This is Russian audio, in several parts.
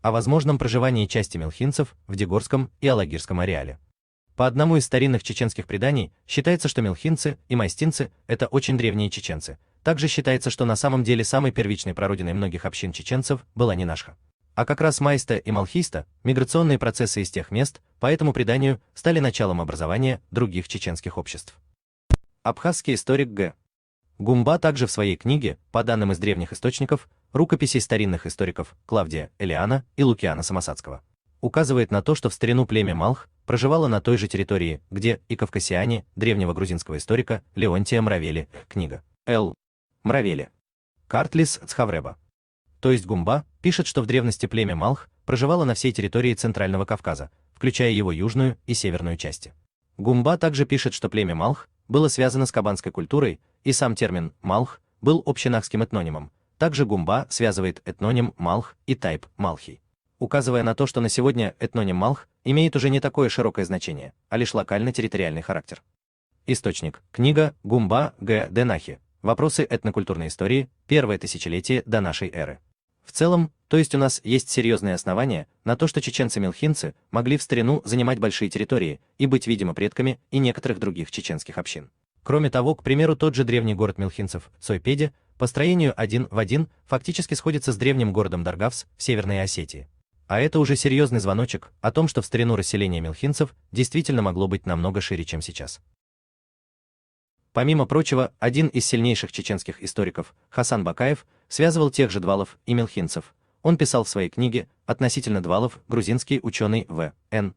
о возможном проживании части мелхинцев в Дегорском и Алагирском ареале. По одному из старинных чеченских преданий считается, что мелхинцы и майстинцы – это очень древние чеченцы. Также считается, что на самом деле самой первичной прародиной многих общин чеченцев была не Нанашха, а как раз Майста и Малхиста, миграционные процессы из тех мест, по этому преданию, стали началом образования других чеченских обществ. Абхазский историк Г. Гумба также в своей книге, по данным из древних источников, рукописей старинных историков Клавдия Элиана и Лукиана Самосадского, указывает на то, что в старину племя Малх проживало на той же территории, где и кавкасиане древнего грузинского историка Леонтия Мравели, книга Л. Мравели. Картлис Цхавреба. То есть Гумба пишет, что в древности племя Малх проживало на всей территории Центрального Кавказа, включая его южную и северную части. Гумба также пишет, что племя Малх было связано с кабанской культурой, и сам термин «Малх» был общенахским этнонимом. Также Гумба связывает этноним Малх и тайп Малхий, указывая на то, что на сегодня этноним Малх имеет уже не такое широкое значение, а лишь локально-территориальный характер. Источник. Книга Гумба Г. Денахи. Вопросы этнокультурной истории. Первое тысячелетие до нашей эры. В целом, то есть у нас есть серьезные основания на то, что чеченцы-мелхинцы могли в старину занимать большие территории и быть, видимо, предками и некоторых других чеченских общин. Кроме того, к примеру, тот же древний город мелхинцев Цойпеде по строению один в один фактически сходится с древним городом Даргавс в Северной Осетии. А это уже серьезный звоночек о том, что в старину расселение мелхинцев действительно могло быть намного шире, чем сейчас. Помимо прочего, один из сильнейших чеченских историков, Хасан Бакаев, связывал тех же двалов и мелхинцев. Он писал в своей книге относительно двалов грузинский ученый В.Н.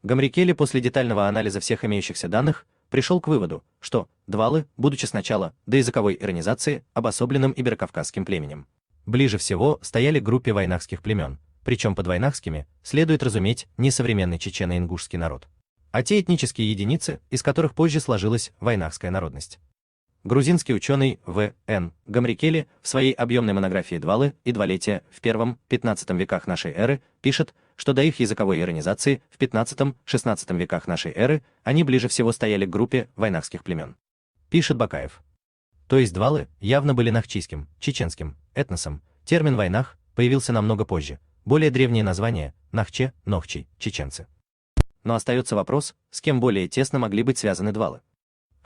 Гамрикели после детального анализа всех имеющихся данных пришел к выводу, что двалы, будучи сначала до языковой иронизации обособленным иберо-кавказским племенем, ближе всего стояли к группе вайнахских племен, причем под вайнахскими следует разуметь не современный чечено-ингушский народ, а те этнические единицы, из которых позже сложилась вайнахская народность. Грузинский ученый В.Н. Гамрикели в своей объемной монографии «Двалы и двалетия» в I-XV веках нашей эры пишет, что до их языковой иронизации в XV-XVI веках нашей эры они ближе всего стояли к группе вайнахских племен. Пишет Бакаев. То есть двалы явно были нахчийским, чеченским этносом. Термин «вайнах» появился намного позже. Более древнее название – нахче, нохчий, чеченцы. Но остается вопрос, с кем более тесно могли быть связаны двалы.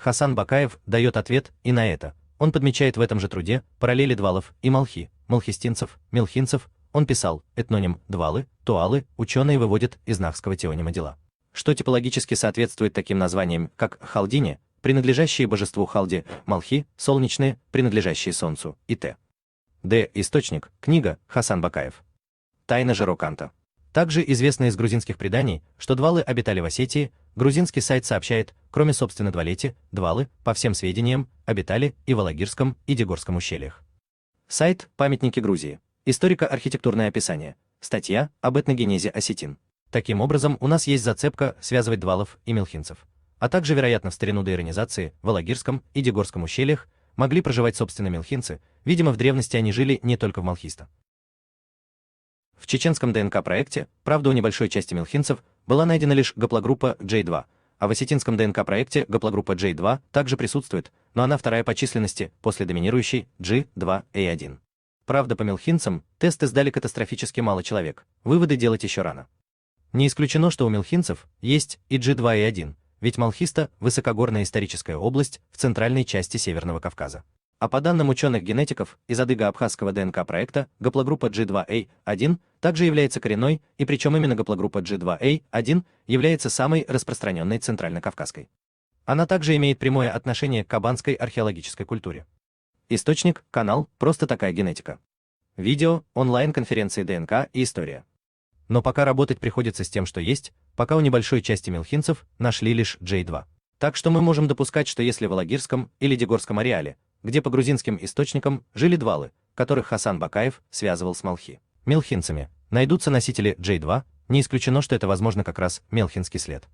Хасан Бакаев дает ответ и на это. Он подмечает в этом же труде параллели двалов и малхи, малхистинцев, мелхинцев. Он писал этноним двалы, туалы, ученые выводят из нахского теонима дела, что типологически соответствует таким названиям, как халдине, принадлежащие божеству Халди, малхи, солнечные, принадлежащие солнцу, и т. Д. Источник. Книга Хасан Бакаев. Тайна Жироканта. Также известно из грузинских преданий, что двалы обитали в Осетии. Грузинский сайт сообщает, кроме собственно двалети, двалы, по всем сведениям, обитали и в Алагирском и Дегорском ущельях. Сайт «Памятники Грузии». Историко-архитектурное описание. Статья об этногенезе осетин. Таким образом, у нас есть зацепка связывать двалов и мелхинцев. А также, вероятно, в старину до иронизации в Алагирском и Дегорском ущельях могли проживать собственно мелхинцы. Видимо, в древности они жили не только в Малхиста. В чеченском ДНК-проекте, правда, у небольшой части мелхинцев была найдена лишь гаплогруппа J2, а в осетинском ДНК-проекте гаплогруппа J2 также присутствует, но она вторая по численности после доминирующей G2A1. Правда, по мелхинцам тесты сдали катастрофически мало человек, выводы делать еще рано. Не исключено, что у мелхинцев есть и G2A1, ведь Малхиста – высокогорная историческая область в центральной части Северного Кавказа. А по данным ученых-генетиков из адыго-абхазского ДНК-проекта, гаплогруппа G2A1 также является коренной, и причем именно гаплогруппа G2A1 является самой распространенной центрально-кавказской. Она также имеет прямое отношение к кабанской археологической культуре. Источник – канал «Просто такая генетика». Видео, онлайн-конференции ДНК и история. Но пока работать приходится с тем, что есть, пока у небольшой части мелхинцев нашли лишь J2. Так что мы можем допускать, что если в Алагирском или Дегорском ареале, где по грузинским источникам жили двалы, которых Хасан Бакаев связывал с малхи, мелхинцами, найдутся носители J2, не исключено, что это возможно как раз мелхинский след.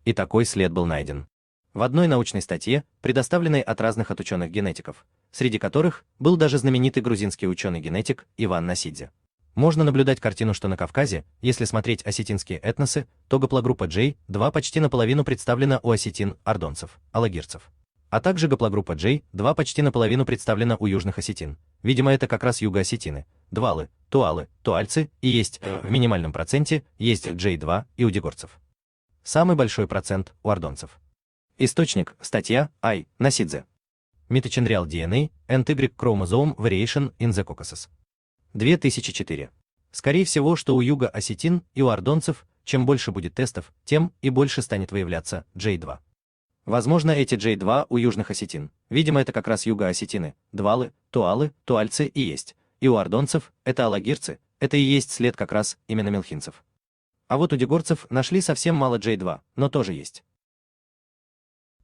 И такой след был найден в одной научной статье, предоставленной от разных от ученых-генетиков, среди которых был даже знаменитый грузинский ученый-генетик Иван Насидзе. Можно наблюдать картину, что на Кавказе, если смотреть осетинские этносы, то гаплогруппа J2 почти наполовину представлена у осетин-ордонцев, алагирцев. А также гаплогруппа J2 почти наполовину представлена у южных осетин. Видимо, это как раз юго-осетины, двалы, туальцы и есть, в минимальном проценте, есть J2 и у дегорцев. Самый большой процент у ордонцев. Источник, статья, I, Насидзе. Mitochondrial DNA and Y Chromosome Variation in the Caucasus. 2004. Скорее всего, что у юго-осетин и у ордонцев, чем больше будет тестов, тем и больше станет выявляться J2. Возможно, эти J2 у южных осетин. Видимо, это как раз юго-осетины, двалы, туальцы и есть. И у ордонцев, это алагирцы, это и есть след как раз именно мелхинцев. А вот у дегорцев нашли совсем мало J2, но тоже есть.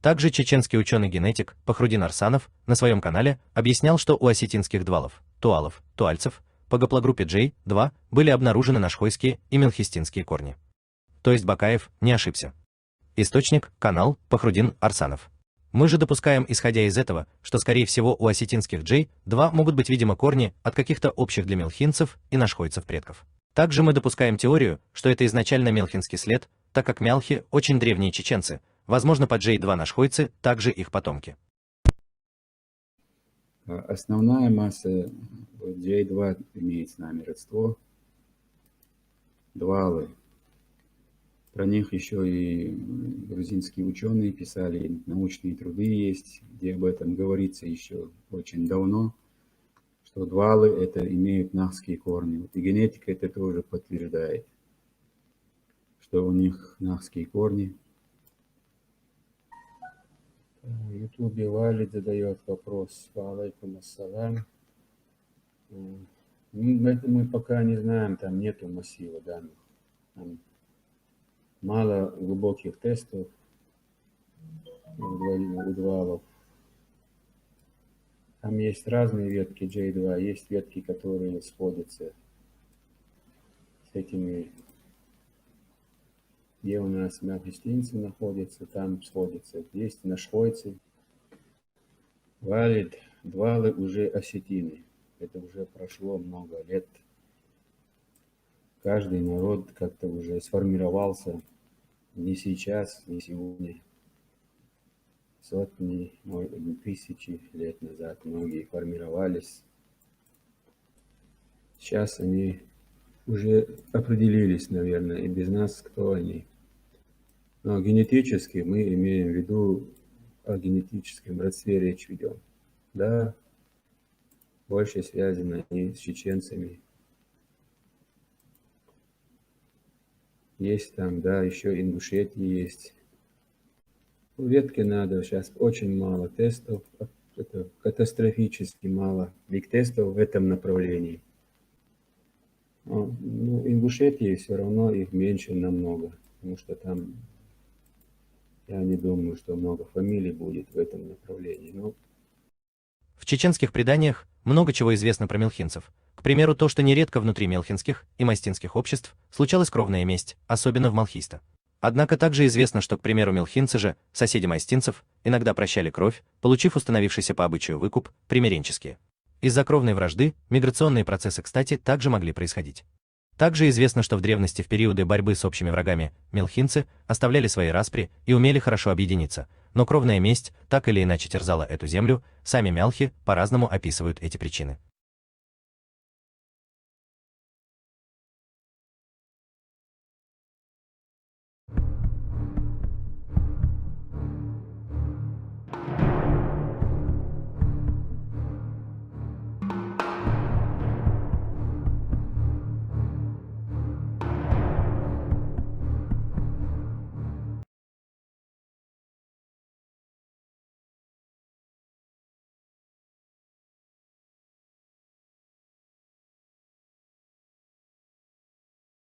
Также чеченский ученый-генетик Пахрудин Арсанов на своем канале объяснял, что у осетинских двалов, туальцев, по гаплогруппе J2 были обнаружены нашхойские и мелхистинские корни. То есть Бакаев не ошибся. Источник, канал, Пахрудин Арсанов. Мы же допускаем, исходя из этого, что скорее всего у осетинских J2 могут быть, видимо, корни от каких-то общих для мелхинцев и нашхойцев предков. Также мы допускаем теорию, что это изначально мелхинский след, так как мялхи очень древние чеченцы, возможно, по J2 нашхойцы также их потомки. Основная масса J2 имеет с нами родство. Двалы. Про них еще и грузинские ученые писали, научные труды есть, где об этом говорится еще очень давно, что двалы это имеют нахские корни. И генетика это тоже подтверждает, что у них нахские корни. В ютубе Валид задает вопрос. Алейкум ассалам. Это мы пока не знаем, там нету массива данных. Там мало глубоких тестов у двалов. Там есть разные ветки J2, есть ветки, которые сходятся с этими, где у нас мелхистинцы находятся, там сходятся. Есть нашхойцы. Валид, двалы уже осетины. Это уже прошло много лет. Каждый народ как-то уже сформировался не сейчас, не сегодня. Сотни, тысячи лет назад многие формировались. Сейчас они уже определились, наверное, и без нас, кто они. Но генетически мы имеем в виду, о генетическом родстве речь ведем. Да, больше связано и с чеченцами. Есть там, да, еще Ингушетия есть. Ветки надо, сейчас очень мало тестов, это катастрофически мало тестов в этом направлении. Ну, Ингушетии все равно их меньше намного, потому что там, я не думаю, что много фамилий будет в этом направлении. Но... В чеченских преданиях много чего известно про мелхинцев. К примеру, то, что нередко внутри мелхинских и мастинских обществ случалась кровная месть, особенно в Малхиста. Однако также известно, что, к примеру, мелхинцы же, соседи мастинцев, иногда прощали кровь, получив установившийся по обычаю выкуп, примиренческие. Из-за кровной вражды миграционные процессы, кстати, также могли происходить. Также известно, что в древности в периоды борьбы с общими врагами мелхинцы оставляли свои распри и умели хорошо объединиться, но кровная месть так или иначе терзала эту землю, сами мялхи по-разному описывают эти причины.